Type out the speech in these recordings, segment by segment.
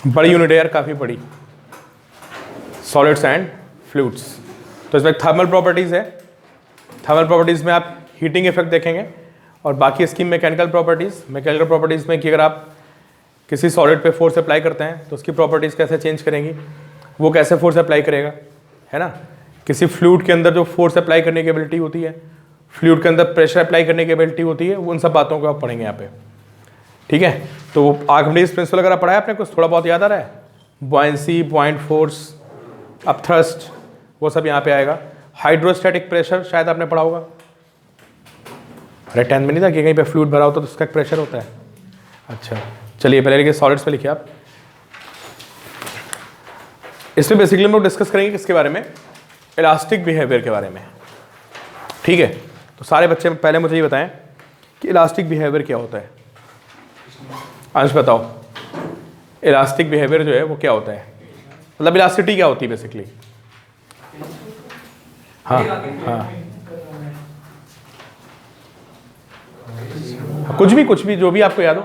बड़ी यूनिट है यार, काफ़ी बड़ी, सॉलिड्स एंड फ्लूइड्स। तो इसमें थर्मल प्रॉपर्टीज़ है, थर्मल प्रॉपर्टीज़ में आप हीटिंग इफेक्ट देखेंगे, और बाकी इसकी मैकेनिकल प्रॉपर्टीज़ में कि अगर आप किसी सॉलिड पे फोर्स अप्लाई करते हैं तो उसकी प्रॉपर्टीज़ कैसे चेंज करेंगी, वो कैसे फोर्स अप्लाई करेगा, है ना। किसी फ्लूइड के अंदर जो फोर्स अप्लाई करने की एबिलिटी होती है, फ्लूइड के अंदर प्रेशर अप्लाई करने की एबिलिटी होती है, उन सब बातों को आप पढ़ेंगे यहाँ पे, ठीक है। तो वो आर्किमिडीज प्रिंसिपल अगर पढ़ा है आपने, कुछ थोड़ा बहुत याद आ रहा है, बॉयंसी, पॉइंट फोर्स, अब थ्रस्ट, वो सब यहाँ पे आएगा। हाइड्रोस्टैटिक प्रेशर शायद आपने पढ़ा होगा, अरे 10 में नहीं था कि कहीं पे फ्लूइड भरा होता तो उसका प्रेशर होता है। अच्छा चलिए पहले लिखिए, सॉलिड्स पे लिखिए आप। इसमें बेसिकली हम लोग डिस्कस करेंगे किसके बारे में, इलास्टिक बिहेवियर के बारे में, ठीक है। तो सारे बच्चे पहले मुझे ये बताएं कि इलास्टिक बिहेवियर क्या होता है। अंश बताओ, इलास्टिक बिहेवियर जो है वो क्या होता है, मतलब इलास्टिसिटी क्या होती है बेसिकली। हाँ हाँ, कुछ भी जो भी आपको याद हो।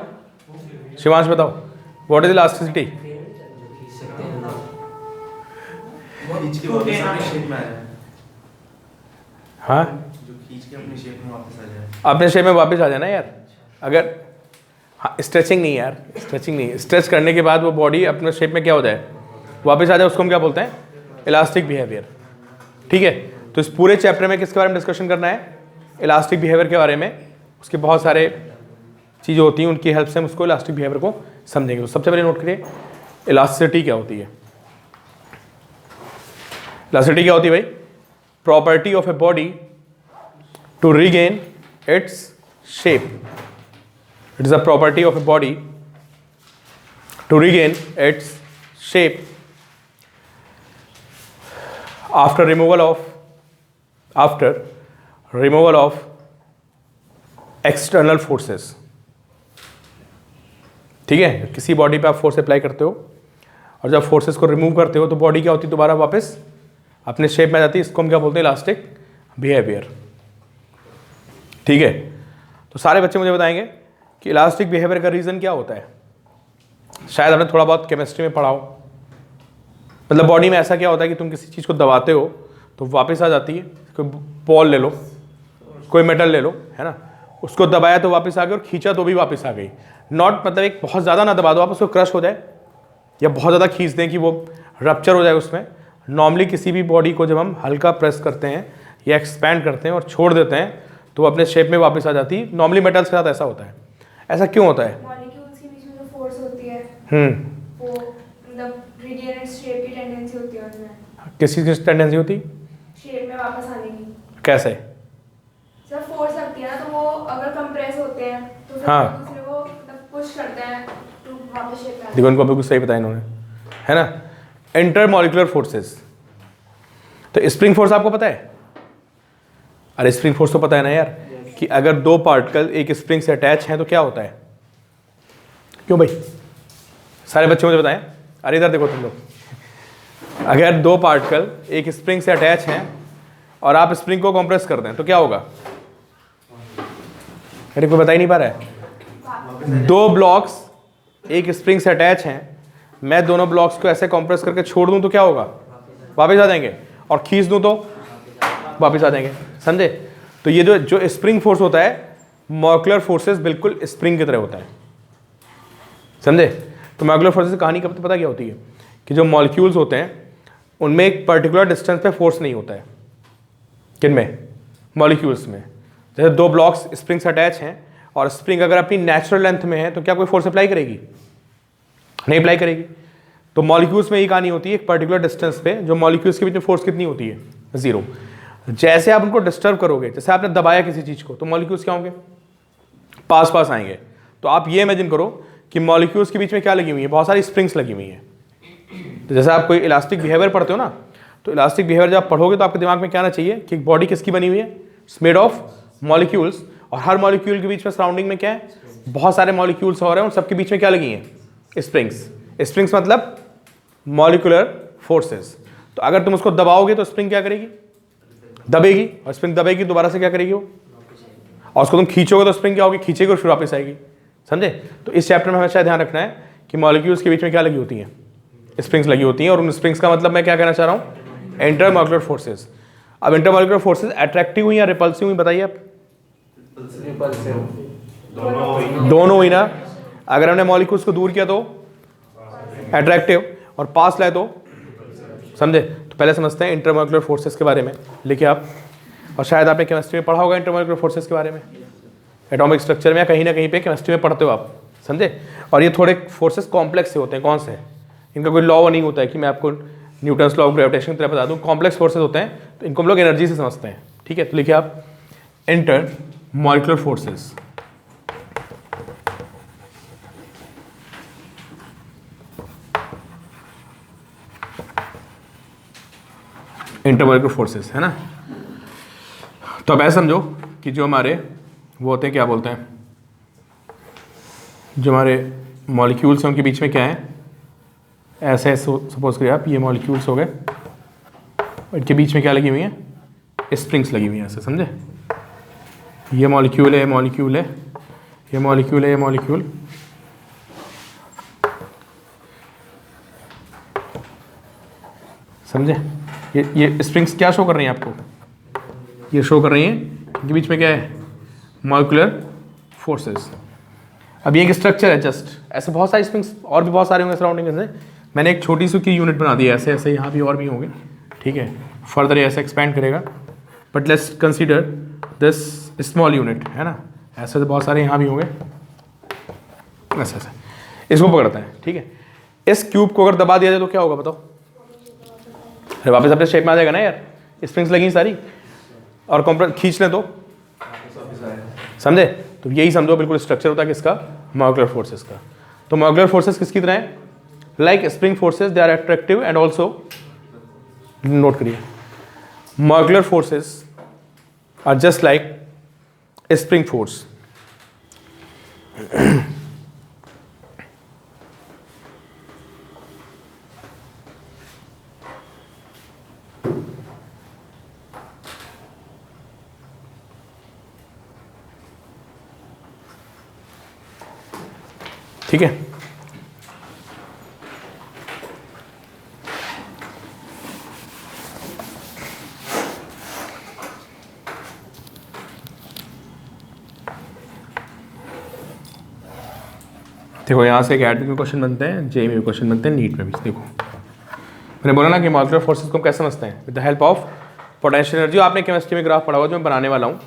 शिवांश बताओ, व्हाट इज इलास्टिसिटी। हाँ, अपने शेप में वापस आ जाना यार। अगर हाँ, स्ट्रेचिंग नहीं यार, स्ट्रेचिंग नहीं, स्ट्रेच करने के बाद वो बॉडी अपने शेप में क्या हो जाए, वापस आ जाए, उसको हम क्या बोलते हैं, इलास्टिक बिहेवियर, ठीक है। तो इस पूरे चैप्टर में किसके बारे में डिस्कशन करना है, इलास्टिक बिहेवियर के बारे में। उसके बहुत सारे चीज़ें होती हैं, उनकी हेल्प से हम उसको इलास्टिक बिहेवियर को समझेंगे। तो सबसे पहले नोट करिए, इलास्टिसिटी क्या होती है। इलास्टिसिटी क्या होती है भाई, property of a body to regain its shape. It is a property of a body to regain its shape after removal of external forces, ठीक है। किसी बॉडी पे आप फोर्स अप्लाई करते हो और जब फोर्सेस को रिमूव करते हो तो बॉडी क्या होती है, दोबारा वापस अपने शेप में आ जाती है। इसको हम क्या बोलते हैं, इलास्टिक बिहेवियर, ठीक है। तो सारे बच्चे मुझे बताएंगे कि इलास्टिक बिहेवियर का रीज़न क्या होता है। शायद आपने थोड़ा बहुत केमिस्ट्री में पढ़ा हो, मतलब बॉडी में ऐसा क्या होता है कि तुम किसी चीज़ को दबाते हो तो वापस आ जाती है। कोई बॉल ले लो, कोई मेटल ले लो, है ना, उसको दबाया तो वापस आ गई और खींचा तो भी वापस आ गई। नॉट मतलब एक बहुत ज़्यादा ना दबा दो आप, उसको क्रश हो जाए, या बहुत ज़्यादा खींच दें कि वो रप्चर हो जाए उसमें। नॉर्मली किसी भी बॉडी को जब हम हल्का प्रेस करते हैं या एक्सपैंड करते हैं और छोड़ देते हैं तो वो अपने शेप में वापस आ जाती है। नॉर्मली मेटल्स के साथ ऐसा होता है। ऐसा क्यों होता है, मॉलिक्यूल्स के बीच में जो फोर्स होती है वो मतलब रीगेन इट्स शेप की टेंडेंसी होती है उनमें। किस चीज़ की टेंडेंसी होती, शेप में वापस आने की। कैसे, जब फोर्स लगती है ना तो वो अगर कंप्रेस होते हैं तो फिर हाँ, दूसरे को मतलब पुश करते हैं तो वापस शेप में आते हैं। देखो इनको बिल्कुल सही बताया इन्होंने, है ना। इंटरमॉलिक्यूलर फोर्सेस, तो स्प्रिंग फोर्स आपको पता है, अरे स्प्रिंग फोर्स तो पता है ना यार, कि अगर दो पार्टिकल एक स्प्रिंग से अटैच हैं तो क्या होता है। क्यों भाई, सारे बच्चे मुझे बताएं। अरे इधर देखो तुम लोग, अगर दो पार्टिकल एक स्प्रिंग से अटैच हैं और आप स्प्रिंग को कंप्रेस कर दें तो क्या होगा। अरे कोई बता ही नहीं पा रहा है। दो ब्लॉक्स एक स्प्रिंग से अटैच हैं, मैं दोनों ब्लॉक्स को ऐसे कंप्रेस करके छोड़ दूं तो क्या होगा, वापस आ जाएंगे, और खींच दूं तो वापस आ जाएंगे, समझे। तो ये जो स्प्रिंग फोर्स होता है, मॉलिक्यूलर फोर्सेस बिल्कुल स्प्रिंग की तरह होता है, समझे। तो मॉलिक्यूलर फोर्सेस की कहानी कब पता क्या होती है, कि जो मॉलिक्यूल्स होते हैं उनमें एक पर्टिकुलर डिस्टेंस पे फोर्स नहीं होता है। किन में, मॉलिक्यूल्स में। जैसे दो ब्लॉक्स स्प्रिंग से अटैच हैं और स्प्रिंग अगर अपनी नेचुरल लेंथ में है तो क्या कोई फोर्स अप्लाई करेगी, नहीं अप्लाई करेगी। तो मॉलिक्यूल्स में ये कहानी होती है, एक पर्टिकुलर डिस्टेंस पे जो मॉलिक्यूल्स के बीच में फोर्स कितनी होती है, 0। जैसे आप उनको डिस्टर्ब करोगे, जैसे आपने दबाया किसी चीज़ को, तो मॉलिक्यूल्स क्या होंगे, पास पास आएंगे। तो आप ये इमेजिन करो कि मॉलिक्यूल्स के बीच में क्या लगी हुई है, बहुत सारी स्प्रिंग्स लगी हुई हैं। तो जैसे आप कोई इलास्टिक बिहेवियर पढ़ते हो ना, तो इलास्टिक बिहेवियर जब आप पढ़ोगे तो आपके दिमाग में क्या आना चाहिए कि एक बॉडी किसकी बनी हुई है, इट्स मेड ऑफ मॉलिक्यूल्स, और हर मॉलिक्यूल के बीच में सराउंडिंग में क्या है, बहुत सारे मॉलिक्यूल्स हो रहे हैं, उन सबके बीच में क्या लगी हैं, स्प्रिंग्स। स्प्रिंग्स मतलब मॉलिक्यूलर फोर्सेस। तो अगर तुम उसको दबाओगे तो स्प्रिंग क्या करेगी, दबेगी, और स्प्रिंग दबेगी दोबारा से क्या करेगी वो, और उसको तुम खींचोगे तो स्प्रिंग क्या होगी, खींचेगी और फिर वापस आएगी, समझे। तो इस चैप्टर में हमेशा ध्यान रखना है कि मॉलिक्यूल्स के बीच में क्या लगी होती हैं, स्प्रिंग्स लगी होती हैं। और उन स्प्रिंग्स का मतलब मैं क्या कहना चाह रहा हूँ, इंटरमॉलिक्यूलर फोर्सेज। अब इंटरमॉलिक्यूलर फोर्सेज अट्रैक्टिव हुई या रिपल्सिव हुई, बताइए आप। दोनों हुई ना। अगर हमने मॉलिक्यूल्स को दूर किया तो अट्रैक्टिव, और पास लाए तो, समझे। तो पहले समझते हैं इंटरमॉलिक्यूलर फोर्सेस के बारे में, लिखिए आप। और शायद आपने केमिस्ट्री में पढ़ा होगा इंटरमॉलिक्यूलर फोर्सेस के बारे में, एटॉमिक स्ट्रक्चर में या कहीं ना कहीं पे केमिस्ट्री में पढ़ते हो आप, समझे। और ये थोड़े फोर्सेस कॉम्प्लेक्स से होते हैं। कौन से, इनका कोई लॉ नहीं होता है कि मैं आपको न्यूटन्स लॉ ऑफ ग्रेविटेशन की तरह बता दूं। कॉम्प्लेक्स फोर्सेस होते हैं, तो इनको हम लोग एनर्जी से समझते हैं, ठीक है। तो लिखिए आप इंटरमॉलिक्यूलर फोर्सेस। इंटरमॉलिक्यूलर फोर्सेस है ना। तो अब ऐसा समझो कि जो हमारे वो होते हैं, क्या बोलते हैं, जो हमारे मॉलिक्यूल्स हैं उनके बीच में क्या है, ऐसे सपोज करिए आप, ये मॉलिक्यूल्स हो गए, इनके बीच में क्या लगी हुई हैं, स्प्रिंग्स लगी हुई हैं, ऐसे समझे। ये मॉलिक्यूल है, ये मॉलिक्यूल है, ये मॉलिक्यूल है, ये मॉलिक्यूल, समझे। ये स्प्रिंग्स क्या शो कर रही हैं आपको, ये शो कर रही हैं इनके बीच में क्या है, मॉलिक्यूलर फोर्सेस। अब ये एक स्ट्रक्चर है जस्ट, ऐसे बहुत सारे स्प्रिंग्स और भी बहुत सारे होंगे सराउंडिंग में। मैंने एक छोटी सी की यूनिट बना दी है, ऐसे ऐसे यहाँ भी और भी होंगे, ठीक है। फर्दर ऐसे एक्सपेंड करेगा, but let's consider this small unit, है ना। ऐसे तो बहुत सारे यहाँ भी होंगे, ऐसे ऐसे इसको पकड़ते हैं, ठीक है। इस क्यूब को अगर दबा दिया जाए तो क्या होगा बताओ, फिर वापस अपने शेप में आ जाएगा ना यार। स्प्रिंग्स लगी सारी, और कॉम्प्रेस खींच लें तो, समझे। तो यही समझो बिल्कुल स्ट्रक्चर होता है किसका, मॉलिक्यूलर फोर्सेस का। तो मॉलिक्यूलर फोर्सेस किसकी तरह है, like spring forces, they are attractive and also, note करिए, molecular forces are just like spring force. ठीक है। देखो यहाँ से एक एडमिट में क्वेश्चन बनते हैं, जेईई में भी क्वेश्चन बनते हैं, नीट में भी। देखो मैंने बोला ना कि मॉलिक्यूलर फोर्सेस को हम कैसे समझते हैं, with the help of potential energy. आपने केमिस्ट्री में ग्राफ पढ़ा होगा, जो मैं बनाने वाला हूँ,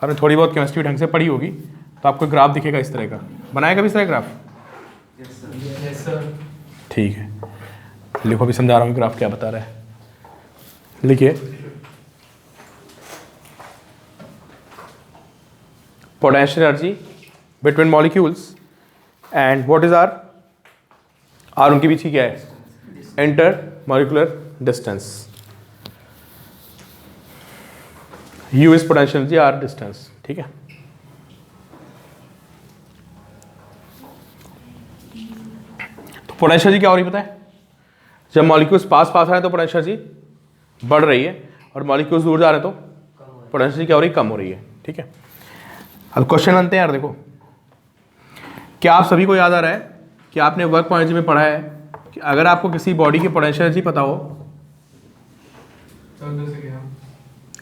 आपने थोड़ी बहुत केमिस्ट्री ढंग से पढ़ी होगी, तो आपको ग्राफ दिखेगा इस तरह का। बनाएगा भी इस तरह ग्राफ, ठीक है। लिखो, अभी समझा रहा हूँ ग्राफ क्या बता रहा है। लिखिए, potential energy between molecules and what is r उनके बीच की क्या है, inter molecular distance. U is potential energy, r distance, ठीक है। तो पोटेंशियल एनर्जी क्या हो रही पता है, जब मॉलिक्यूल्स पास पास आ रहे हैं तो पोटेंशियल एनर्जी बढ़ रही है, और मॉलिक्यूल्स दूर जा रहे हैं तो पोटेंशियल एनर्जी क्या हो रही है, कम हो रही है, ठीक है। अब क्वेश्चन बनते हैं यार। देखो, क्या आप सभी को याद आ रहा है कि आपने वर्क पॉइंट में पढ़ा है कि अगर आपको किसी बॉडी की पोटेंशियल एनर्जी पता हो,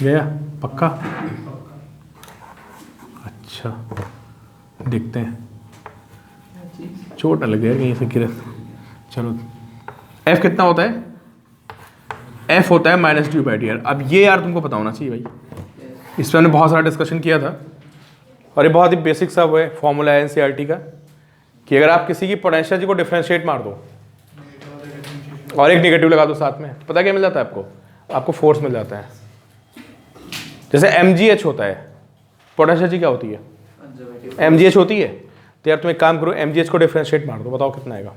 गया पक्का, अच्छा देखते हैं, चोट लग गया कहीं से गिरे। चलो, एफ कितना होता है, एफ होता है -d/r। अब ये यार तुमको पता होना चाहिए भाई, इस पर हमने बहुत सारा डिस्कशन किया था, और ये बहुत ही बेसिक सा वो है फॉर्मूला है एनसीईआरटी का, कि अगर आप किसी की पोटेंशियल एनर्जी को डिफरेंशिएट मार दो और एक नेगेटिव लगा दो साथ में, तो पता क्या मिल जाता है आपको, आपको फोर्स मिल जाता है। जैसे mgh होता है, पोटेंशियल एनर्जी क्या होती है, mgh होती है। तो यार तुम एक काम करो, mgh को डिफरेंशिएट मार दो, बताओ कितना आएगा।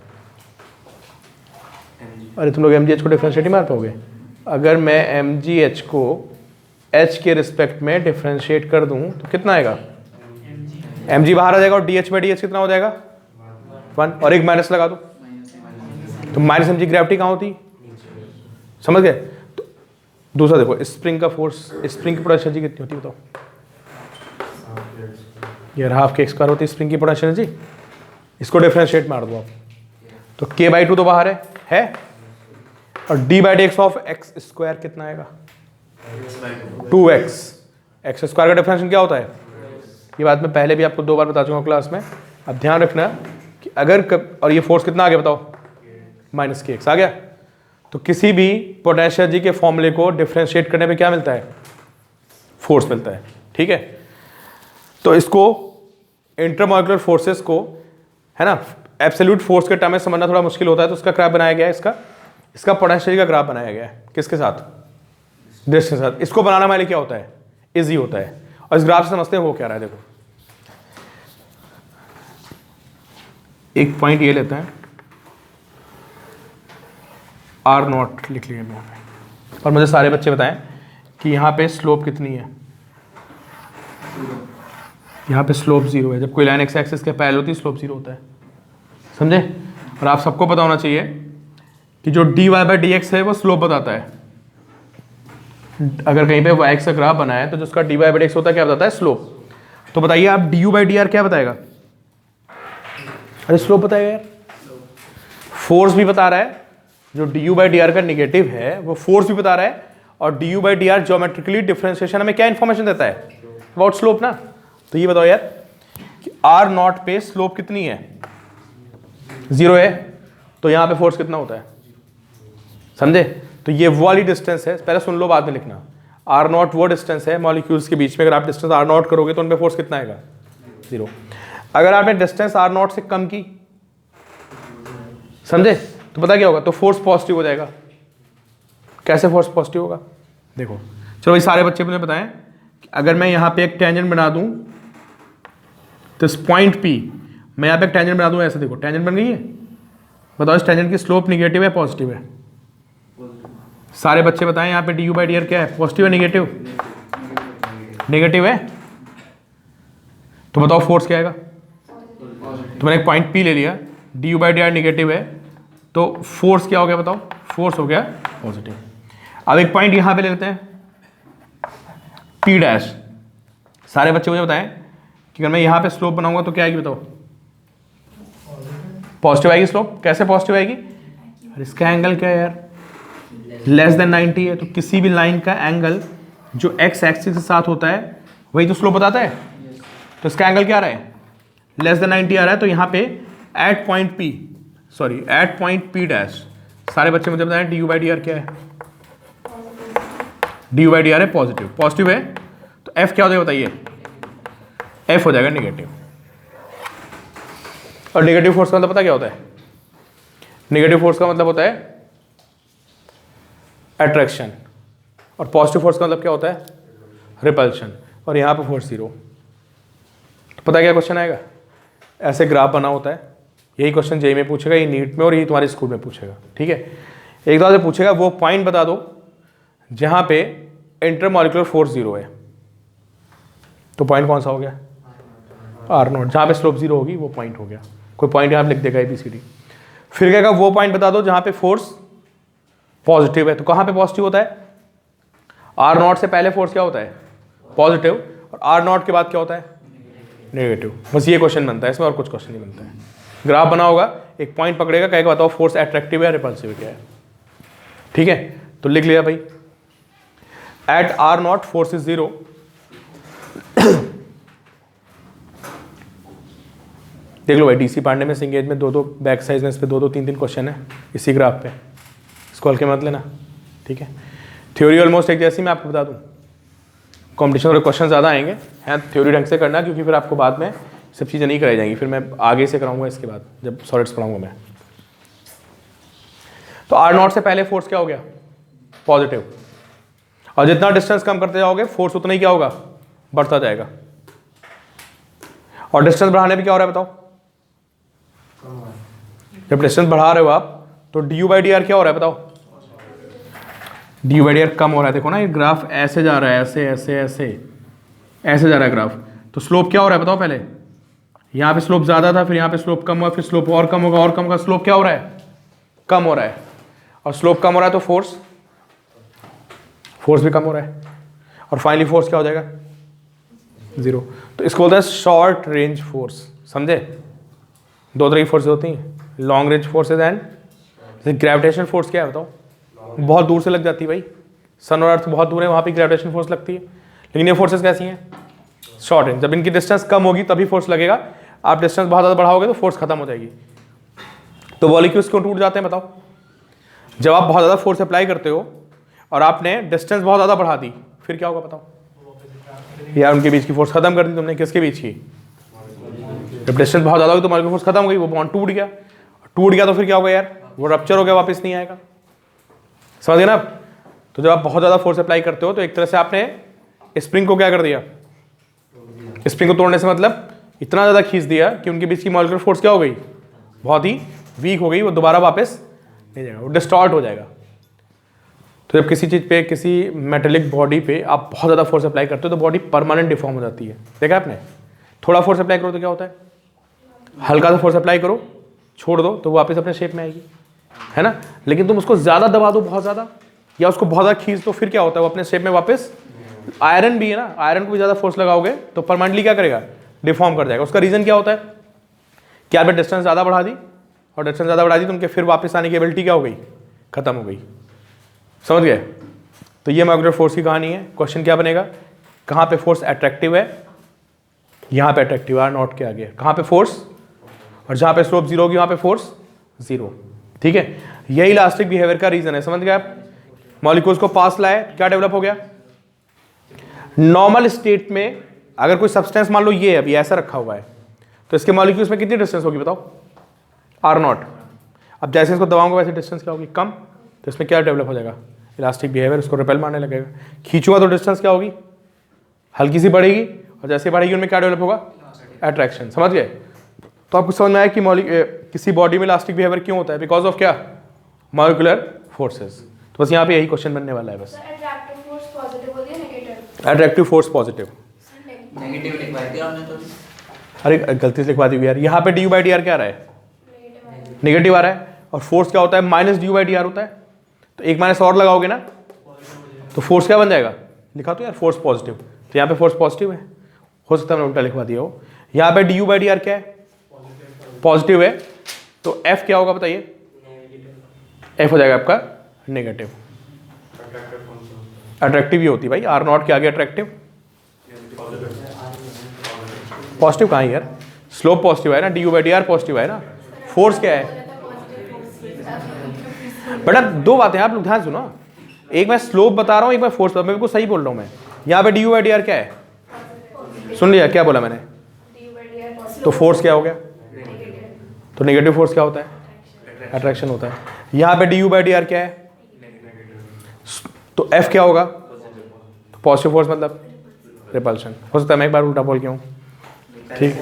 अरे तुम लोग mgh को डिफरेंशिएट ही मार पाओगे। अगर मैं mgh को h के रिस्पेक्ट में डिफरेंशिएट कर दूं तो कितना आएगा, mg बाहर आ जाएगा, और dh/dh कितना हो जाएगा, 1, और एक माइनस लगा दो, तो -mg ग्रेविटी कहाँ होती, समझ गए। तो दूसरा देखो, स्प्रिंग का फोर्स, स्प्रिंग की पोटेंशियल एनर्जी कितनी होती है बताओ, यार हाफ के एक्स स्क्वायर होती है स्प्रिंग की पोटेंशियल एनर्जी, इसको डिफरेंशिएट मार दो आप, तो k/2 तो बाहर है और d/dx ऑफ एक्स स्क्वायर कितना आएगा 2x। एक्स स्क्वायर का डिफरेंशियल क्या होता है, ये बात मैं पहले भी आपको 2 बार बता चुका हूँ क्लास में। अब ध्यान रखना कि अगर और ये फोर्स कितना आ गया बताओ -kx आ गया, तो किसी भी पोटेंशियल एनर्जी के फॉर्मूले को डिफरेंशिएट करने पे क्या मिलता है, फोर्स मिलता है। ठीक है, तो इसको इंटरमॉलिक्यूलर फोर्सेस को है ना एब्सोल्यूट फोर्स के टर्म में समझना थोड़ा मुश्किल होता है, तो उसका ग्राफ बनाया गया है, इसका पोटेंशियल का ग्राफ बनाया गया है किसके साथ, डिस्टेंस के साथ। इसको बनाना हमारे लिए क्या होता है, इजी होता है, और इस ग्राफ से समझते हैं वो क्या रहा है। देखो एक पॉइंट ये लेते हैं r0 लिख लिया यहाँ पे, और मुझे सारे बच्चे बताएं कि यहाँ पे स्लोप कितनी है। यहाँ पे स्लोप 0 है, जब कोई लाइन एक्स एक्सिस के पैरेलल होती है स्लोप 0 होता है, समझे। और आप सबको पता होना चाहिए कि जो dy/dx है वो स्लोप बताता है। अगर कहीं पे y का ग्राफ बनाया है तो जिसका dy/dx होता है क्या बताता है, स्लोप। तो बताइए आप du/dr क्या बताएगा, अरे स्लोप बताएगा यार। फोर्स भी बता रहा है, जो du/dr का निगेटिव है वो फोर्स भी बता रहा है, और du/dr ज्योमेट्रिकली डिफरेंशिएशन हमें क्या इंफॉर्मेशन देता है, अबाउट स्लोप ना। तो ये बताओ यार कि r0 पे स्लोप कितनी है, 0 है, तो यहाँ पे फोर्स कितना होता है, समझे। तो ये वो वाली डिस्टेंस है, पहले सुन लो बाद में लिखना। r0 वो डिस्टेंस है मॉलिक्यूल्स के बीच में, अगर आप डिस्टेंस r0 करोगे तो उन पे फोर्स कितना आएगा, 0। अगर आपने डिस्टेंस r0 से कम की, समझे, तो पता क्या होगा, तो फोर्स पॉजिटिव हो जाएगा। कैसे फोर्स पॉजिटिव होगा, देखो चलो भाई सारे बच्चे मुझे बताएं कि अगर मैं यहाँ पे एक टेंजेंट बना दूं, तो इस पॉइंट P मैं यहाँ पे एक टेंजेंट बना दूं, ऐसे देखो टेंजेंट बन गई है, बताओ इस टेंजेंट की स्लोप निगेटिव है पॉजिटिव है, सारे बच्चे बताएं यहाँ पे du/dr क्या है, पॉजिटिव है निगेटिव, निगेटिव है, तो बताओ फोर्स क्या आएगा। तो मैंने एक पॉइंट P ले लिया, du/dr निगेटिव है, तो फोर्स क्या हो गया बताओ, फोर्स हो गया पॉजिटिव। अब एक पॉइंट यहाँ पे ले लेते हैं P', सारे बच्चे मुझे बताएं कि अगर मैं यहाँ पे स्लोप बनाऊंगा तो क्या आएगी बताओ, पॉजिटिव आएगी स्लोप। कैसे पॉजिटिव आएगी, इसका एंगल क्या है यार, <90 है, तो किसी भी लाइन का एंगल जो x एक्सिस के साथ होता है वही तो स्लोप बताता है। तो इसका एंगल क्या आ रहा है, <90 आ रहा है, तो यहाँ पे एट पॉइंट P', सारे बच्चे मुझे बताएं du/dr क्या है, du/dr है पॉजिटिव, पॉजिटिव है, तो f क्या हो जाएगा बताइए, f हो जाएगा निगेटिव। और निगेटिव फोर्स का मतलब पता क्या होता है, निगेटिव फोर्स का मतलब होता है अट्रैक्शन, और पॉजिटिव फोर्स का मतलब क्या होता है, रिपल्शन, और यहाँ पे फोर्स 0। तो पता क्या क्वेश्चन आएगा, ऐसे ग्राफ बना होता है, यही क्वेश्चन जेईई में पूछेगा, ये नीट में और यही तुम्हारे स्कूल में पूछेगा। ठीक है, एक बार से पूछेगा वो पॉइंट बता दो जहाँ पे इंटरमॉलिक्यूलर फोर्स 0 है, तो पॉइंट कौन सा हो गया, r0, जहाँ पे स्लोप 0 होगी वो पॉइंट हो गया। कोई पॉइंट यहाँ पे लिख देगा ABCD। फिर कहेगा वो पॉइंट बता दो जहाँ पे फोर्स पॉजिटिव है, तो कहाँ पे पॉजिटिव होता है, r0 से पहले फोर्स क्या होता है, पॉजिटिव, और r0 के बाद क्या होता है, नेगेटिव। बस ये क्वेश्चन बनता है इसमें, और कुछ क्वेश्चन नहीं बनता है। ग्राफ बना होगा, एक पॉइंट पकड़ेगा, कहेगा बताओ फोर्स अट्रैक्टिव है रिपल्सिव क्या है। ठीक है, तो लिख लिया भाई, एट r0 फोर्स इज 0, देख लो भाई डीसी पांडे में सिंगेज में 2-2 बैक साइज में इस पे 2-2 3-3 क्वेश्चन है इसी ग्राफ पे, इसको हल्के मत लेना। ठीक है, थ्योरी ऑलमोस्ट एक जैसी मैं आपको बता दूं, कॉम्पिटिशन और क्वेश्चन ज़्यादा आएंगे, हैं थ्योरी ढंग से करना, क्योंकि फिर आपको बाद में सब चीज़ें नहीं कराई जाएंगी, फिर मैं आगे से कराऊंगा इसके बाद जब सॉलिड्स पढ़ाऊंगा मैं। तो r0 से पहले फोर्स क्या हो गया, पॉजिटिव, और जितना डिस्टेंस कम करते जाओगे फोर्स उतना ही क्या होगा, बढ़ता जाएगा। और डिस्टेंस बढ़ाने पे क्या हो रहा है बताओ, जब डिस्टेंस बढ़ा रहे हो आप तो du/dr क्या हो रहा है बताओ, du/dr कम हो रहा है। देखो ना ये ग्राफ ऐसे जा रहा है, ऐसे ऐसे ऐसे ऐसे जा रहा है ग्राफ, तो स्लोप क्या हो रहा है बताओ, पहले यहाँ पे स्लोप ज़्यादा था, फिर यहाँ पे स्लोप कम हुआ, फिर स्लोप और कम होगा और कम होगा, स्लोप क्या हो रहा है, कम हो रहा है, और स्लोप कम हो रहा है तो फोर्स भी कम हो रहा है, और फाइनली फोर्स क्या हो जाएगा, 0। तो इसको बोलते हैं शॉर्ट रेंज फोर्स, समझे? दो तरह की फोर्सेज होती हैं, लॉन्ग रेंज फोर्सेज एंड जैसे ग्रेविटेशनल फोर्स क्या है बताओ? बहुत दूर से लग जाती है भाई, सन और अर्थ बहुत दूर है, वहाँ पे ग्रेविटेशनल फोर्स लगती है। लेकिन ये फोर्सेज कैसी हैं? Short range. जब इनकी डिस्टेंस कम होगी तभी फोर्स लगेगा, आप डिस्टेंस बहुत ज़्यादा बढ़ाओगे तो फोर्स खत्म हो जाएगी। तो मॉलिक्यूल्स क्यों टूट जाते हैं बताओ? जब आप बहुत ज़्यादा फोर्स अप्लाई करते हो और आपने डिस्टेंस बहुत ज़्यादा बढ़ा दी, फिर क्या होगा बताओ? यार उनके बीच की फोर्स खत्म कर दी तुमने, किसके बीच की? जब डिस्टेंस बहुत ज़्यादा होगी तो मॉलिक्यूल फोर्स खत्म हो गई, वो बॉन्ड टूट गया। टूट गया तो फिर क्या होगा यार? वो रप्चर हो गया, वापस नहीं आएगा। समझ गए ना आप? तो जब आप बहुत ज़्यादा फोर्स अप्लाई करते हो तो एक तरह से आपने स्प्रिंग को क्या कर दिया? स्प्रिंग को तोड़ने से मतलब इतना ज़्यादा खींच दिया कि उनके बीच की मॉलिक्यूलर फोर्स क्या हो गई? बहुत ही वीक हो गई, वो दोबारा वापस नहीं जाएगा, वो डिस्टॉर्ट हो जाएगा। तो जब किसी चीज़ पे, किसी मेटेलिक बॉडी पे आप बहुत ज़्यादा फोर्स अप्लाई करते हो तो बॉडी परमानेंट डिफॉर्म हो जाती है। देखा आपने? थोड़ा फोर्स अप्लाई करो तो क्या होता है? हल्का सा फोर्स अप्लाई करो, छोड़ दो तो वापस अपने शेप में आएगी, है ना? लेकिन तुम उसको ज़्यादा दबा दो, बहुत ज़्यादा, या उसको बहुत ज़्यादा खींच दो, फिर क्या होता है? वो अपने शेप में वापस। आयरन भी है ना, आयरन को भी ज़्यादा फोर्स लगाओगे तो परमानेंटली क्या करेगा? डिफॉर्म कर जाएगा। उसका रीज़न क्या होता है? कि आपने डिस्टेंस ज़्यादा बढ़ा दी, और डिस्टेंस ज़्यादा बढ़ा दी तो उनके फिर वापस आने की एबिलिटी क्या हो गई? खत्म हो गई। समझ गए? तो ये मॉलिक्यूलर फोर्स की कहानी है। क्वेश्चन क्या बनेगा? कहाँ पे फोर्स अट्रैक्टिव है? यहाँ पे अट्रैक्टिव, आर नॉट के आगे। कहाँ पे फोर्स? और जहाँ पे स्लोप 0 होगी वहाँ पे फोर्स 0। ठीक है, यही इलास्टिक बिहेवियर का रीजन है। समझ गए आप? मॉलिक्यूल्स को पास लाए, क्या डेवलप हो गया? नॉर्मल स्टेट में अगर कोई सब्सटेंस मान लो ये अभी ऐसा रखा हुआ है तो इसके मॉलिक्यूल्स में कितनी डिस्टेंस होगी बताओ? r0। अब जैसे इसको दबाऊंगा वैसे डिस्टेंस क्या होगी? कम। तो इसमें क्या डेवलप हो जाएगा? इलास्टिक बिहेवियर, उसको रिपेल मारने लगेगा। खींचूंगा तो डिस्टेंस क्या होगी? हल्की सी बढ़ेगी, और जैसे बढ़ेगी उनमें क्या डेवलप होगा? अट्रैक्शन। समझ गए? तो आपको समझ में आया कि किसी बॉडी में इलास्टिक बिहेवियर क्यों होता है? बिकॉज ऑफ क्या? Molecular forces. तो बस यहाँ पे यही क्वेश्चन बनने वाला है बस। अट्रैक्टिव फोर्स पॉजिटिव होती है negative? Attractive force positive. Negative लिखवा दिया हमने तो। अरे गलती से लिखवा दी यार, यहाँ पे du/dr क्या आ रहा है? नेगेटिव आ रहा है। और फोर्स क्या होता है? -du/dr होता है। तो एक माइनस और लगाओगे ना तो फोर्स क्या बन जाएगा? लिखा तो यार फोर्स पॉजिटिव, तो यहाँ पे फोर्स पॉजिटिव है। हो सकता है मैंने उल्टा लिखवा दिया हो। यहाँ पे du/dr क्या है? पॉजिटिव है। तो f क्या होगा बताइए? f हो जाएगा आपका नेगेटिव। अट्रैक्टिव ही होती है भाई, r0 के आगे अट्रैक्टिव। पॉजिटिव कहाँ है यार? स्लोप पॉजिटिव है ना, du/dr पॉजिटिव है ना। फोर्स क्या है बेटा? दो बातें आप लोग ध्यान सुनो, एक मैं स्लोप बता रहा हूँ, एक मैं फोर्स बता रहा हूँ। मैं बिल्कुल सही बोल रहा हूँ मैं। यहाँ पे du/dr क्या है? सुन लिया क्या बोला मैंने? तो फोर्स क्या हो गया? तो नेगेटिव फोर्स क्या होता है? अट्रैक्शन होता है। यहाँ पे du/dr क्या है? तो f क्या होगा? तो पॉजिटिव फोर्स मतलब रिपल्शन। हो सकता है मैं एक बार उल्टा बोल गया हूँ। ठीक,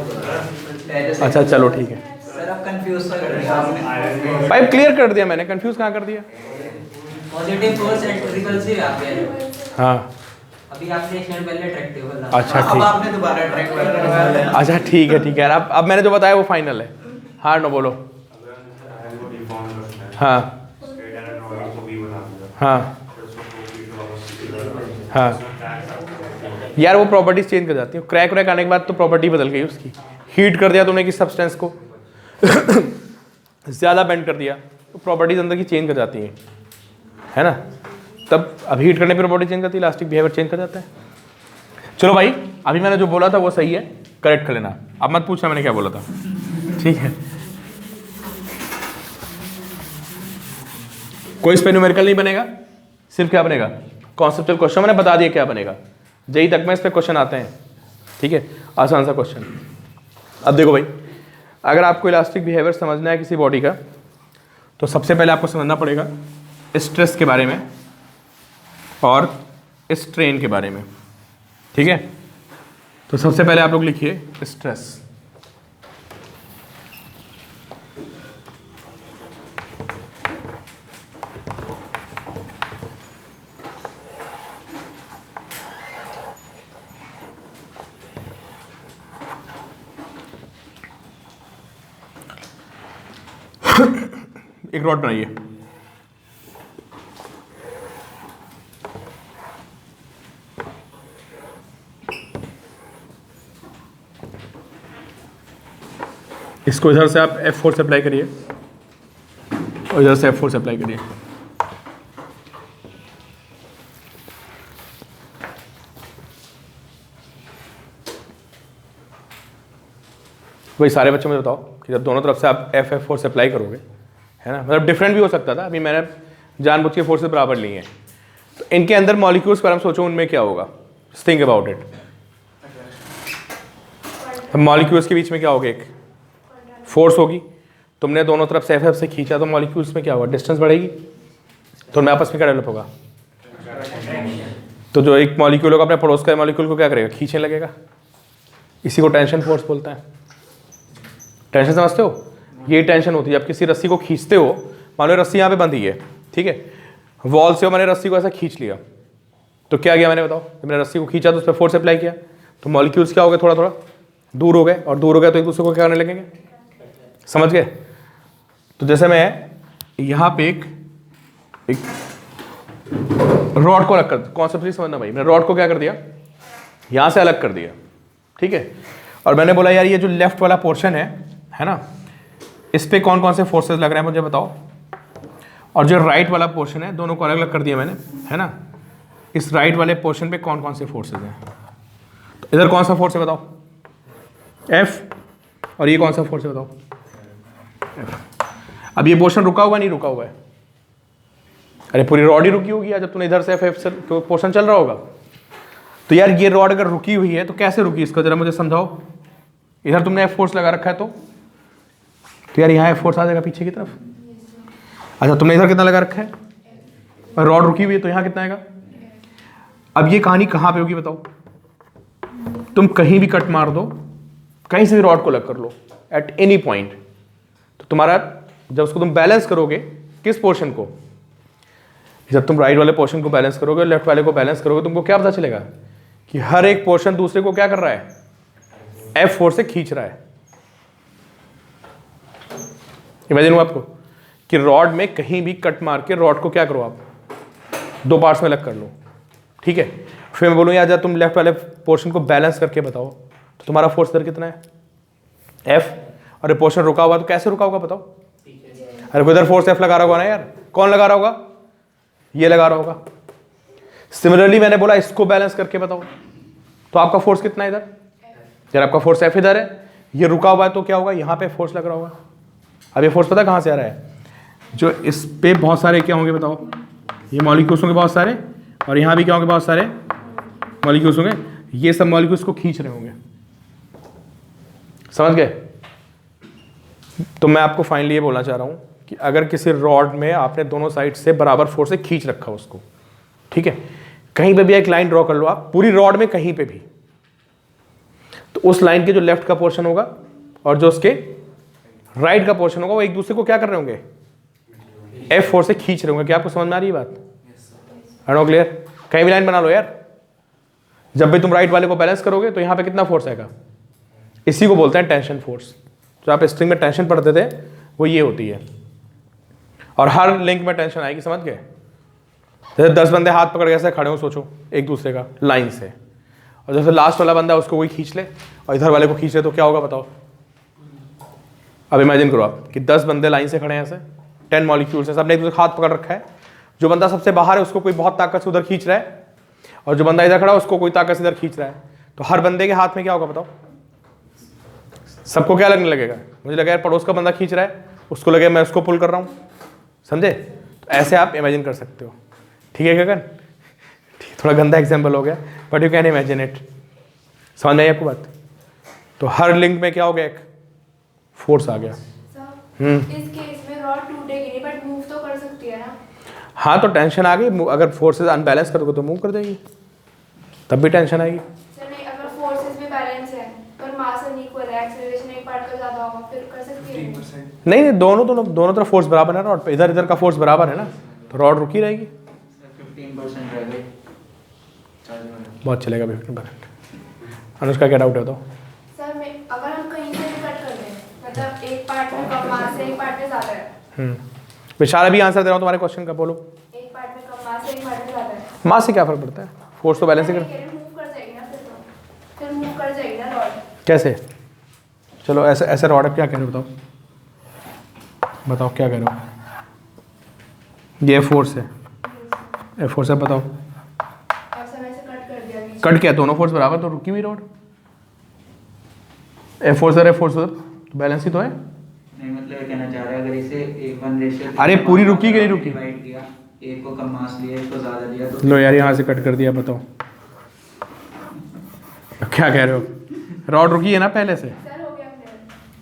अच्छा चलो ठीक है। सर आप कंफ्यूज सा कर रहे हैं आपने। भाई क्लियर कर दिया मैंने, कंफ्यूज कहाँ कर दिया? पॉजिटिव फोर्स रिपल्सिव आप कह रहे हो। हाँ अभी आपने एक क्षण पहले अट्रैक्टिव बोला। अच्छा, अब ठीक। आपने दोबारा अट्रैक्ट कर। अच्छा ठीक है ठीक है। अब मैंने जो बताया वो फाइनल है। हाँ नो बोलो। हाँ हाँ हाँ यार वो प्रॉपर्टीज चेंज कर जाती है। क्रैक व्रैक आने के बाद तो प्रॉपर्टी बदल गई उसकी। हीट कर दिया तुमने किसी सब्सटेंस को ज़्यादा बेंड कर दिया तो प्रॉपर्टीज अंदर की चेंज कर जाती हैं, है ना? तब अब हीट करने पर प्रॉपर्टी चेंज करती है, इलास्टिक बिहेवियर चेंज कर जाता है। चलो भाई, अभी मैंने जो बोला था वो सही है, करेक्ट कर लेना। अब मत पूछना मैंने क्या बोला था, ठीक है? कोई इस पे न्यूमेरिकल नहीं बनेगा, सिर्फ क्या बनेगा? Conceptual question. मैंने बता दिया क्या बनेगा। जेई तक में इस पे क्वेश्चन आते हैं, ठीक है? आसान सा क्वेश्चन। अब देखो भाई, अगर आपको इलास्टिक बिहेवियर समझना है किसी बॉडी का तो सबसे पहले आपको समझना पड़ेगा स्ट्रेस के बारे में और स्ट्रेन के बारे में, ठीक है? तो सबसे पहले आप लोग लिखिए स्ट्रेस। एक रॉड बनाइए। इसको इधर से आप F4 से अप्लाई करिए और इधर से F4 से अप्लाई करिए। वही सारे बच्चों में बताओ कि जब दोनों तरफ से आप F4 से अप्लाई करोगे, है ना, मतलब डिफरेंट भी हो सकता था, अभी मैंने जानबूझ के फोर्सेस बराबर लिए हैं, तो इनके अंदर मॉलिक्यूल्स पर हम सोचो उनमें क्या होगा, थिंक अबाउट इट। मॉलिक्यूल्स के बीच में क्या होगा, एक फोर्स होगी, तुमने दोनों तरफ से F से खींचा तो मॉलिक्यूल्स में क्या होगा, डिस्टेंस बढ़ेगी, तो उनमें आपस में क्या डेवलप होगा, तो जो एक मॉलिक्यूल होगा अपने पड़ोस का मॉलिक्यूल को क्या करेगा, खींचने लगेगा, इसी को टेंशन फोर्स बोलते हैं। टेंशन समझते हो, ये टेंशन होती है जब किसी रस्सी को खींचते हो, मान लो रस्सी यहाँ पे बंधी है, ठीक है, वॉल से मैंने रस्सी को ऐसा खींच लिया, तो क्या किया मैंने, बताओ, जब मैंने रस्सी को खींचा तो उस पर फोर्स अप्लाई किया, तो मॉलिक्यूल्स क्या हो गए, थोड़ा थोड़ा दूर हो गए, और दूर हो गए तो एक दूसरे को क्या करने लगेंगे, समझ गए। तो जैसे मैं यहाँ पे एक रॉड को अलग कर, कॉन्सेप्ट नहीं समझना भाई, मैंने रॉड को क्या कर दिया, यहाँ से अलग कर दिया, ठीक है, और मैंने बोला यार ये जो लेफ्ट वाला पोर्शन है ना, इस पे कौन कौन से फोर्सेस लग रहे हैं मुझे बताओ, और जो राइट वाला पोर्शन है दोनों को अलग अलग कर दिया मैंने, है ना, इस राइट वाले पोर्शन पे कौन कौन से फोर्सेस हैं, तो इधर कौन सा फोर्स है बताओ, F, और ये कौन सा फोर्स है बताओ, F। अब ये पोर्शन रुका हुआ नहीं रुका हुआ है, अरे पूरी रॉड ही रुकी होगी यार, जब तूने इधर से F से पोर्शन चल रहा होगा, तो यार ये रॉड अगर रुकी हुई है तो कैसे रुकी, इसको जरा मुझे समझाओ। इधर तुमने F फोर्स लगा रखा है तो यार यहाँ F फोर्स आ जाएगा पीछे की तरफ। अच्छा तुमने इधर कितना लगा रखा है, और रॉड रुकी हुई है तो यहाँ कितना आएगा। अब ये कहानी कहाँ पे होगी बताओ, तुम कहीं भी कट मार दो, कहीं से भी रॉड को अलग कर लो एट एनी पॉइंट, तो तुम्हारा जब उसको तुम बैलेंस करोगे किस पोर्शन को, जब तुम राइट वाले पोर्शन को बैलेंस करोगे लेफ्ट वाले को बैलेंस करोगे, तुमको क्या पता चलेगा कि हर एक पोर्शन दूसरे को क्या कर रहा है, F4 से खींच रहा है। इमेजिन हो आपको कि रॉड में कहीं भी कट मार के रॉड को क्या करो आप, दो पार्ट्स में अलग कर लो, ठीक है, फिर मैं बोलूँ यार जब तुम लेफ्ट वाले पोर्शन को बैलेंस करके बताओ तो तुम्हारा फोर्स इधर कितना है, F, और ये पोर्शन रुका हुआ तो कैसे रुका होगा बताओ, अरे कोई इधर फोर्स F लगा रहा होगा ना यार, कौन लगा रहा होगा, ये लगा रहा होगा। सिमिलरली मैंने बोला इसको बैलेंस करके बताओ, तो आपका फोर्स कितना है इधर, यार आपका फोर्स F इधर है, ये रुका हुआ है तो क्या होगा, यहाँ पे फोर्स लग रहा होगा। अब ये फोर्स पता कहाँ से आ रहा है, जो इस पे बहुत सारे क्या होंगे बताओ, ये मॉलिक्यूल्स होंगे बहुत सारे, और यहाँ भी क्या होंगे बहुत सारे मॉलिक्यूल्स होंगे, ये सब मॉलिक्यूल्स को खींच रहे होंगे, समझ गए। तो मैं आपको फाइनली ये बोलना चाह रहा हूँ कि अगर किसी रॉड में आपने दोनों साइड से बराबर फोर्स से खींच रखा उसको, ठीक है, कहीं पे भी एक लाइन ड्रॉ कर लो आप पूरी रॉड में कहीं पे भी, तो उस लाइन के जो लेफ्ट का पोर्शन होगा और जो उसके राइट का पोर्शन होगा वो एक दूसरे को क्या कर रहे होंगे, F4 से खींच रहे होंगे। क्या आपको समझ में आ रही है बात, है क्लियर। कहीं भी लाइन बना लो यार, जब भी तुम राइट वाले को बैलेंस करोगे तो यहाँ पे कितना फोर्स आएगा, इसी को बोलते हैं टेंशन फोर्स। जो आप स्ट्रिंग में टेंशन पढ़ते थे वो ये होती है, और हर लिंक में टेंशन आएगी, समझ गए। जैसे 10 बंदे हाथ पकड़ के ऐसे खड़े हो सोचो एक दूसरे का लाइन से, और जैसे लास्ट वाला बंदा उसको कोई खींच ले और इधर वाले को खींच ले तो क्या होगा बताओ। अब इमेजिन करो आप कि 10 बंदे लाइन से खड़े हैं, ऐसे 10 मॉलिक्यूल्स हैं, सबने एक दूसरे का हाथ पकड़ रखा है, जो बंदा सबसे बाहर है उसको कोई बहुत ताकत से उधर खींच रहा है, और जो बंदा इधर खड़ा है उसको कोई ताकत से इधर खींच रहा है, तो हर बंदे के हाथ में क्या होगा बताओ, सबको क्या लगने लगेगा, मुझे लगा यार पड़ोस का बंदा खींच रहा है, उसको लगे मैं उसको पुल कर रहा हूँ, समझे। तो ऐसे आप इमेजिन कर सकते हो, ठीक है गगन, थोड़ा गंदा एग्जाम्पल हो गया but you can imagine it, समझ में आई आपको बात। तो हर लिंक में क्या हो गया, एक फोर्स आ गया। इस केस में रॉड टूटेगी नहीं बट मूव तो कर सकती है ना। हाँ तो टेंशन आ गई, अगर फोर्सेस अनबैलेंस करोगे तो मूव कर देगी, तब भी टेंशन आएगी। सर नहीं, अगर फोर्सेस भी बैलेंस है पर मास अनइक्वल है, एक्सेलरेशन एक पार्ट का ज्यादा होगा, फिर कर सकती है। नहीं दोनों तरफ फोर्स बराबर है रॉड पे, इधर इधर का फोर्स बराबर है ना, तो रॉड रुकी रहेगी। 15% रह गई, बहुत चलेगा 15%। अनुष्का क्या डाउट है तो सर मैं अगर हम कहीं से भी कट कर दें, मतलब एक पार्ट में कम मास है एक पार्ट में ज्यादा है, बेचारा भी आंसर दे रहा हूँ तुम्हारे क्वेश्चन का, बोलो। एक पार्ट में कम मास है एक पार्ट में ज्यादा है, मास से क्या फर्क पड़ता है, फोर्स तो बैलेंस ही कर। मूव कर जाएगी ना, फिर मूव कर जाएगी ना रॉड। कैसे चलो ऐसे ऐसे रॉड है, क्या कह रहे हो बताओ, बताओ क्या कह रहे हो। ये फोर्स है, ए फोर्स है, बताओ और सर ऐसे कट कर दिया बीच कट क्या, दोनों फोर्स बराबर तो रुकी हुई रॉड। ए फोर्स है, फोर्स तो बैलेंस ही तो है। नहीं मतलब ये कहना चाह रहा है अगर इसे 1:1 रेशियो अरे पूरी रुकी कि नहीं रुकी? डिवाइड किया, एक को कम मास लिया, एक को ज्यादा लिया तो लो यार यहाँ से कट कर दिया, बताओ क्या कह रहे हो। रॉड रुकी है ना पहले से, सर हो गया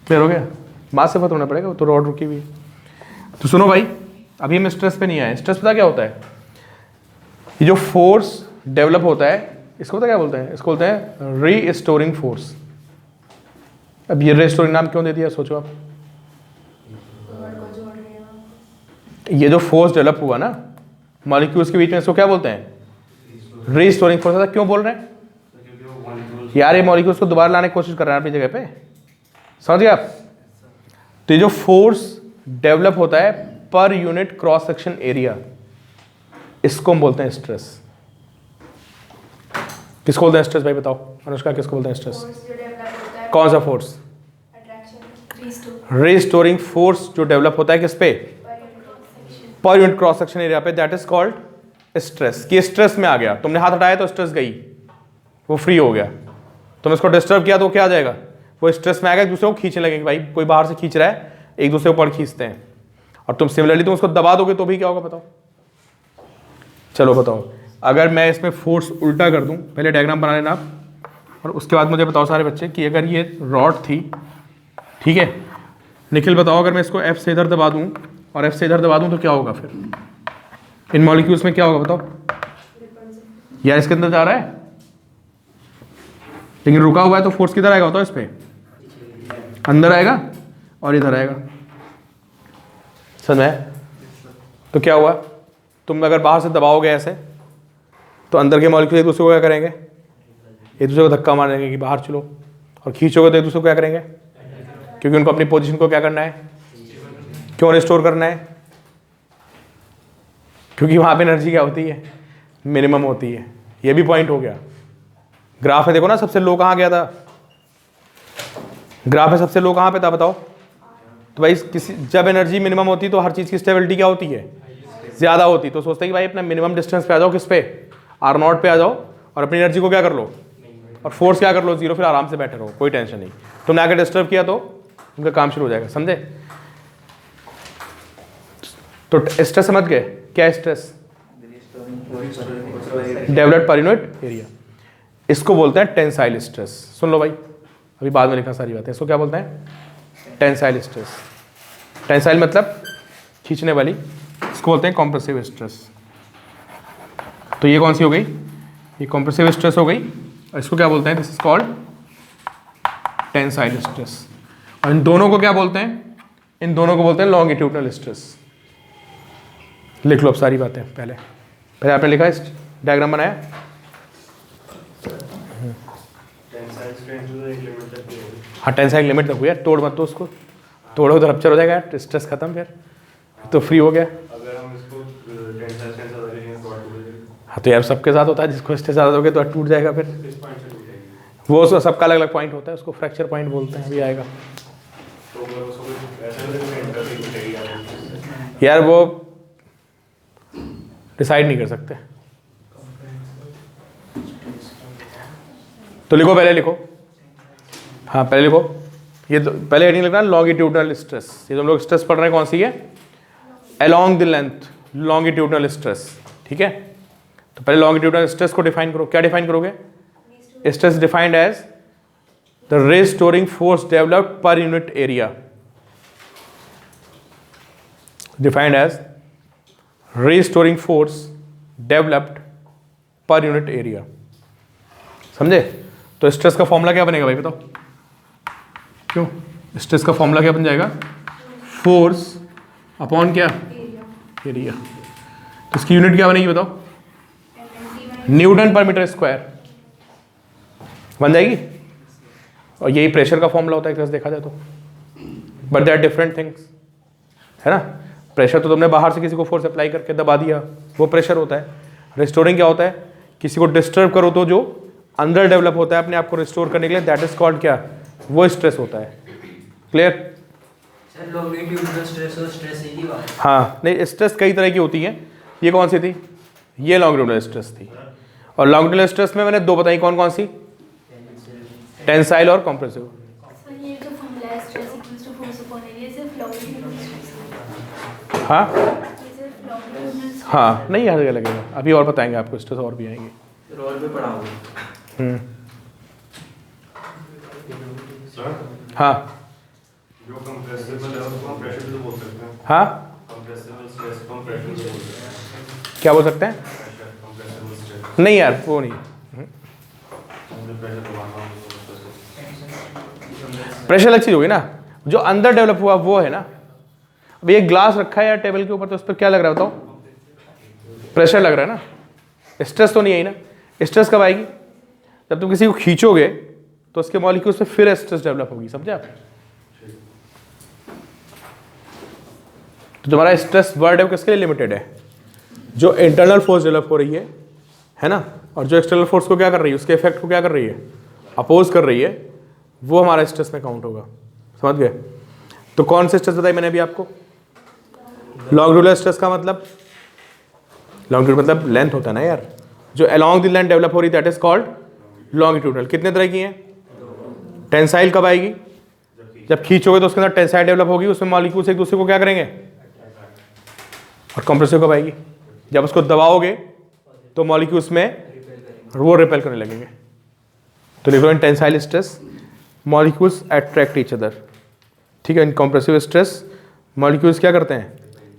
क्लियर हो गया। मास से पता होना पड़ेगा, वो तो रॉड रुकी हुई है। तो सुनो भाई, अभी हम स्ट्रेस पे नहीं आए। स्ट्रेस पता क्या होता है, ये जो फोर्स डेवलप होता है इसको पता क्या बोलते हैं, इसको बोलते हैं रीस्टोरिंग फोर्स। अब ये रीस्टोरिंग नाम क्यों दे दिया सोचो आप। रॉड को जोड़ रहे हैं। ये जो फोर्स डेवलप हुआ ना मॉलिक्यूल्स के बीच में, इसको क्या बोलते हैं, रीस्टोरिंग फोर्स। ऐसा क्यों बोल रहे हैं यार, ये मॉलिक्यूल्स को दोबारा लाने की कोशिश कर रहे हैं अपनी जगह पे, समझ गए आप। तो ये जो फोर्स डेवलप होता है per unit cross section area, इसको हम बोलते हैं स्ट्रेस। किसको बोलते हैं स्ट्रेस भाई बताओ, अनुष्का किसको बोलते हैं स्ट्रेस। फोर्स जो डेवलप होता है, कौन सा force, attraction restore restoring force जो डेवलप होता है किस पे, per unit cross section area पे, दैट इज कॉल्ड स्ट्रेस। कि स्ट्रेस में आ गया, तुमने हाथ हटाया तो स्ट्रेस गई, वो फ्री हो गया। तुम इसको डिस्टर्ब किया तो क्या आ जाएगा, वो स्ट्रेस में आएगा, एक दूसरे को खींचने लगेंगे। भाई कोई बाहर से खींच रहा है, एक दूसरे को ऊपर खींचते हैं, और तुम सिमिलरली तुम उसको दबा दोगे तो भी क्या होगा बताओ। चलो बताओ, अगर मैं इसमें फोर्स उल्टा कर दूं, पहले डायग्राम बना लेना आप, और उसके बाद मुझे बताओ सारे बच्चे कि अगर ये रॉड थी, ठीक है निखिल बताओ, अगर मैं इसको F से इधर दबा दूं और F से इधर दबा दूं तो क्या होगा फिर इन मॉलिक्यूल्स में, क्या होगा बताओ। यार इसके अंदर जा रहा है लेकिन रुका हुआ है, तो फोर्स किधर आएगा बताओ, इस पे अंदर आएगा और इधर आएगा, समझ में। तो क्या हुआ, तुम अगर बाहर से दबाओगे ऐसे तो अंदर के मॉलिक्यूल एक दूसरे को क्या करेंगे, एक दूसरे को धक्का मारेंगे कि बाहर चलो, और खींचोगे तो एक दूसरे को क्या करेंगे, क्योंकि उनको अपनी पोजीशन को क्या करना है, क्यों रिस्टोर करना है, क्योंकि वहाँ पे एनर्जी क्या होती है, मिनिमम होती है। ये भी पॉइंट हो गया। ग्राफ में देखो ना, सबसे लो कहाँ गया था, ग्राफ में सबसे लो कहाँ पे था बताओ। तो भाई किसी जब एनर्जी मिनिमम होती तो हर चीज़ की स्टेबिलिटी क्या होती है, ज़्यादा होती। तो सोचते हैं कि भाई अपना मिनिमम डिस्टेंस पे आ जाओ, किस पे, R0 पे आ जाओ, और अपनी एनर्जी को क्या कर लो, और फोर्स क्या कर लो, जीरो, फिर आराम से बैठे रहो, कोई टेंशन नहीं। तुमने आकर डिस्टर्ब किया तो उनका काम शुरू हो जाएगा, समझे। तो स्ट्रेस समझ गए, क्या stress, developed per unit area, इसको बोलते हैं टेंसाइल स्ट्रेस। सुन लो भाई, अभी बाद में लिखा सारी बातें। इसको क्या बोलते हैं, टेंसाइल स्ट्रेस। टेंसाइल मतलब खींचने वाली, इसको बोलते हैं कॉम्प्रेसिव स्ट्रेस। तो ये कौन सी हो गई, ये कॉम्प्रेसिव स्ट्रेस हो गई, और इसको क्या बोलते हैं, this is called tensile stress. और इन दोनों को क्या बोलते हैं, इन दोनों को बोलते हैं लॉन्गिट्यूडनल स्ट्रेस। लिख लो अब सारी बातें, पहले पहले आपने लिखा है, डायग्राम बनाया। हाँ टेंसाइल लिमिट तक हुई है, तोड़ मत तो उसको, तोड़ो तो रप्चर हो जाएगा, स्ट्रेस खत्म, फिर तो फ्री हो गया। अगर हम इसको टेंसाइल स्ट्रेंथ ज्यादा रखेंगे तो टूट जाएगा। हाँ तो यार सबके साथ होता है, जिसको स्ट्रेस ज़्यादा दोगे तो टूट जाएगा फिर। इस पॉइंट से टूट जाएगी। वो सबका अलग अलग पॉइंट होता है, उसको फ्रैक्चर पॉइंट बोलते हैं, अभी आएगा। तो अगर उसको ऐसा नहीं सेंटर से टूटेगी यार वो डिसाइड नहीं कर सकते। तो लिखो, पहले लिखो, हाँ पहले लिखो, ये पहले हेडिंग लिखना लॉन्गिट्यूडनल स्ट्रेस। ये तुम लोग स्ट्रेस पढ़ रहे हैं, कौन सी है, along the length longitudinal stress, ठीक है। तो पहले लॉन्गिट्यूडनल स्ट्रेस को डिफाइन करो। क्या डिफाइन करोगे, stress defined as the restoring force developed per unit area, defined as restoring force developed per unit area, समझे। तो स्ट्रेस का फॉर्मूला क्या बनेगा भाई बताओ, क्यों, स्ट्रेस का फॉर्मूला क्या बन जाएगा, फोर्स अपॉन क्या, एरिया। तो इसकी यूनिट क्या बनेगी बताओ, न्यूटन पर मीटर स्क्वायर बन जाएगी। और यही प्रेशर का फॉर्मूला होता है एक तरह से देखा जाए तो, but they are different things, है ना। प्रेशर तो तुमने बाहर से किसी को फोर्स अप्लाई करके दबा दिया, वो प्रेशर होता है। रिस्टोरिंग क्या होता है, किसी को डिस्टर्ब करो तो जो अंदर डेवलप होता है अपने आप को रिस्टोर करने के लिए, दैट इज कॉल्ड क्या, वो स्ट्रेस होता है। क्लियर? सर लॉन्गिट्यूडिनल स्ट्रेस और स्ट्रेस एक ही बात है। हाँ नहीं, स्ट्रेस कई तरह की होती है। ये कौन सी थी? ये लॉन्गिट्यूडिनल स्ट्रेस थी। और लॉन्गिट्यूडिनल स्ट्रेस में मैंने दो बताई, कौन कौन सी? टेंसाइल और कॉम्प्रेसिव। सर ये जो फॉर्मूला है stress equals to force upon area सिर्फ लॉन्गिट्यूडिनल स्ट्रेस है। हाँ ये सिर्फ लॉन्गिट्यूडिनल स्ट्रेस हाँ, नहीं याद लगेगा, अभी और बताएंगे आपको, स्ट्रेस और भी आएंगे। रोल पे पढ़ा होगा। सर हाँ जो कंप्रेसिबल है उसको हम प्रेशर से बोल सकते हैं। हाँ, कंप्रेसिबल स्ट्रेस को हम प्रेशर से बोल सकते हैं। क्या बोल सकते हैं? प्रेशर, कंप्रेसिबल स्ट्रेस, नहीं यार, वो नहीं। मतलब प्रेशर दबाना हो तो प्रेशर अलग चीज़ होगी ना, जो अंदर डेवलप हुआ वो है ना। अब ये ग्लास रखा है यार टेबल के ऊपर, तो उस पर क्या लग रहा है बताओ? प्रेशर लग रहा है ना, स्ट्रेस तो नहीं आई ना। स्ट्रेस कब आएगी? जब तुम किसी को खींचोगे तो उसके मॉलिक्यूल्स पे फिर स्ट्रेस डेवलप होगी, समझे आप? तो तुम्हारा स्ट्रेस वर्ड है वो किसके लिए लिमिटेड है? जो इंटरनल फोर्स डेवलप हो रही है ना, और जो एक्सटर्नल फोर्स को क्या कर रही है, उसके इफेक्ट को क्या कर रही है, अपोज कर रही है, वो हमारा स्ट्रेस में काउंट होगा। समझ गए? तो कौन से स्ट्रेस बताई मैंने अभी आपको? लॉन्गिट्यूडिनल स्ट्रेस का मतलब, लॉन्गिट्यूड मतलब लेंथ होता है ना यार, जो अलोंग द लेंथ डेवलप हो रही, दैट इज कॉल्ड लॉन्गिट्यूडिनल। कितने तरह की हैं? टेंसाइल कब आएगी? जब खींचोगे तो उसके अंदर टेंसाइल डेवलप होगी, उसमें मॉलिक्यूल्स एक दूसरे को क्या करेंगे। और कंप्रेसिव कब आएगी? जब उसको दबाओगे तो मॉलिक्यूल्स में वो रिपेल करने लगेंगे। तो लिखो in tensile stress molecules attract each other, ठीक है। इन कंप्रेसिव स्ट्रेस मॉलिक्यूल्स क्या करते हैं,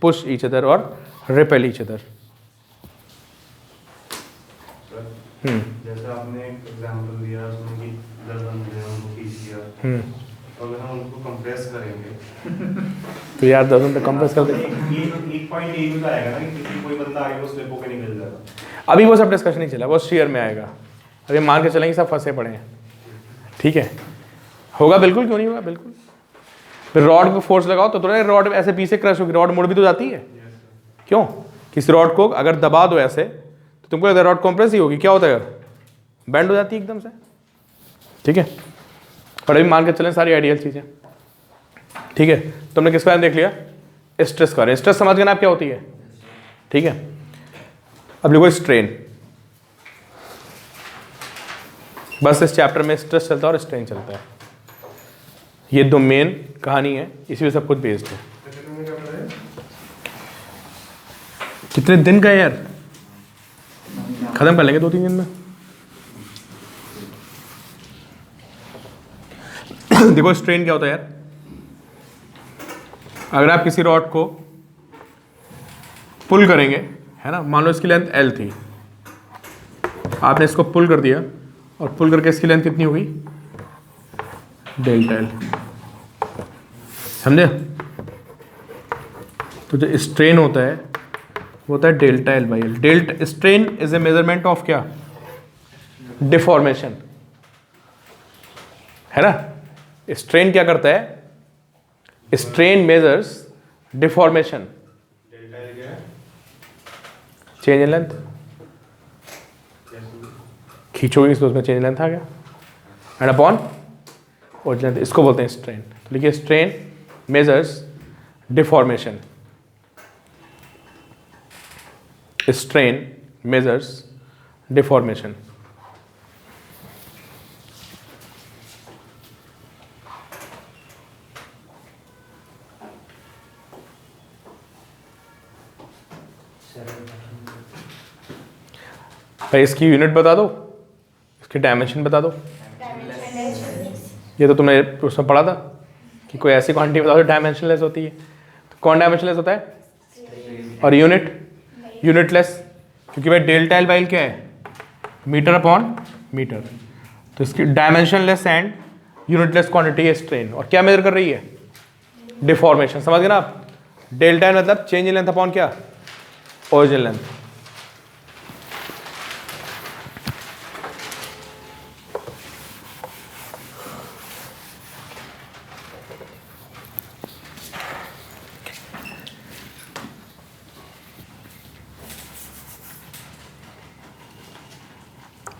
पुश ईच अदर और रिपेल ईच अदर। जैसे आपने एक एग्जांपल दिया उसमें कि 10 बंदे हैं उनको खींच दिया, तो अगर हम उनको कंप्रेस करेंगे तो यार 10 मिनट कंप्रेस कर देंगे। एक पॉइंट ये भी तो आएगा ना कि किसी कोई बंदा आएगा वो स्लिप होकर निकल जाएगा। अभी वो सब डिस्कशन नहीं चला, वो शेयर में आएगा। अभी मान के चलेंगे सब फंसे पड़े हैं, ठीक है। होगा बिल्कुल, क्यों नहीं होगा, बिल्कुल। फिर रॉड को फोर्स लगाओ तो तुरंत रॉड ऐसे पीछे क्रश होगी, रॉड मुड़ भी तो जाती है। क्यों? किसी रॉड को अगर दबा दो ऐसे तो तुमको लगता है रॉड कॉम्प्रेस ही होगी, क्या होता है यार, बैंड हो जाती है एकदम से, ठीक है। और अभी मान के चलें सारी आइडियल चीज़ें, ठीक है। तुमने किसका देख लिया? स्ट्रेस का। स्ट्रेस समझ गए ना आप क्या होती है, ठीक है। अब लिखो स्ट्रेन। बस इस चैप्टर में स्ट्रेस चलता है और स्ट्रेन चलता है, ये दो मेन कहानी है, इसी में सब कुछ बेस्ड है। कितने दिन का है यार, खत्म कर लेंगे 2-3 दिन में। देखो स्ट्रेन क्या होता है यार, अगर आप किसी रॉड को पुल करेंगे, है ना, मान लो इसकी लेंथ L थी, आपने इसको पुल कर दिया और पुल करके इसकी लेंथ कितनी होगी, डेल्टा L, समझे? तो जो स्ट्रेन होता है वो होता है delta L by L। Delta strain is a measurement of क्या, डिफॉर्मेशन, है ना। स्ट्रेन क्या करता है, strain measures deformation, change in length. खींचोगे तो उसमें चेंज इन लेंथ आ गया, एंड अपॉन ओरिजिनल लेंथ, इसको बोलते हैं स्ट्रेन। तो लिखिए strain measures deformation, strain measures deformation. भाई इसकी यूनिट बता दो, इसकी डायमेंशन बता दो। ये तो तुमने उसमें पढ़ा था कि कोई ऐसी क्वांटिटी बताओ जो डायमेंशनलेस होती है। तो कौन डायमेंशनलेस होता है? और यूनिट यूनिटलेस, क्योंकि भाई डेल्टा L बाई L क्या है, मीटर अपॉन मीटर। तो इसकी डायमेंशनलेस एंड यूनिटलेस क्वांटिटी है स्ट्रेन, और क्या मेजर कर रही है, डिफॉर्मेशन। समझ गए ना आप? डेल्टा L मतलब चेंज इन लेंथ अपॉन क्या, ओरिजिनल लेंथ।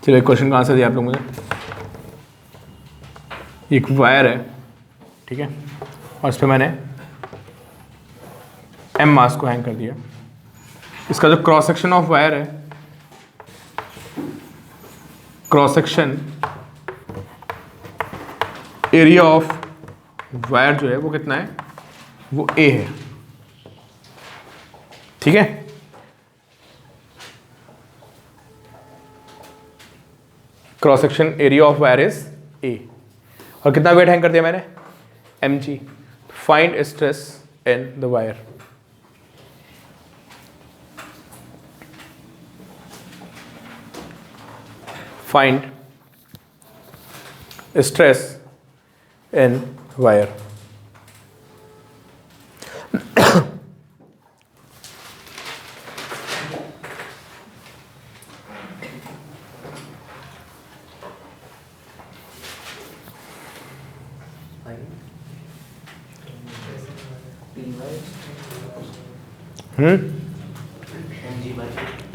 चलो एक क्वेश्चन का आंसर दिया आप लोग मुझे। एक वायर है, ठीक है, और इस पर मैंने m मास को हैंग कर दिया। इसका जो क्रॉस सेक्शन ऑफ वायर है, cross section area of wire जो है वो कितना है, वो a है। ठीक है, cross section area of wire is a। और कितना वेट हैंग कर दिया मैंने, mg। Find stress in the wire. Find stress in wire.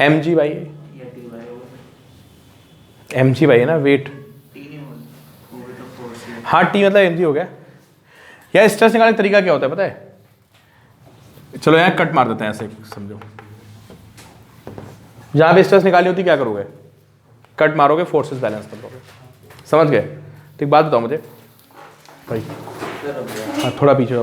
mg by mg by है ना, वेट। हाँ, t मतलब mg हो गया। यार स्ट्रेस निकालने का तरीका क्या होता है पता है? चलो यहाँ कट मार देते हैं, ऐसे समझो। जहाँ भी स्ट्रेस निकालनी होती क्या करोगे, कट मारोगे, फोर्सेस बैलेंस कर दोगे। समझ गए? तो एक बात बताओ मुझे भाई, हाँ थोड़ा पीछे हो।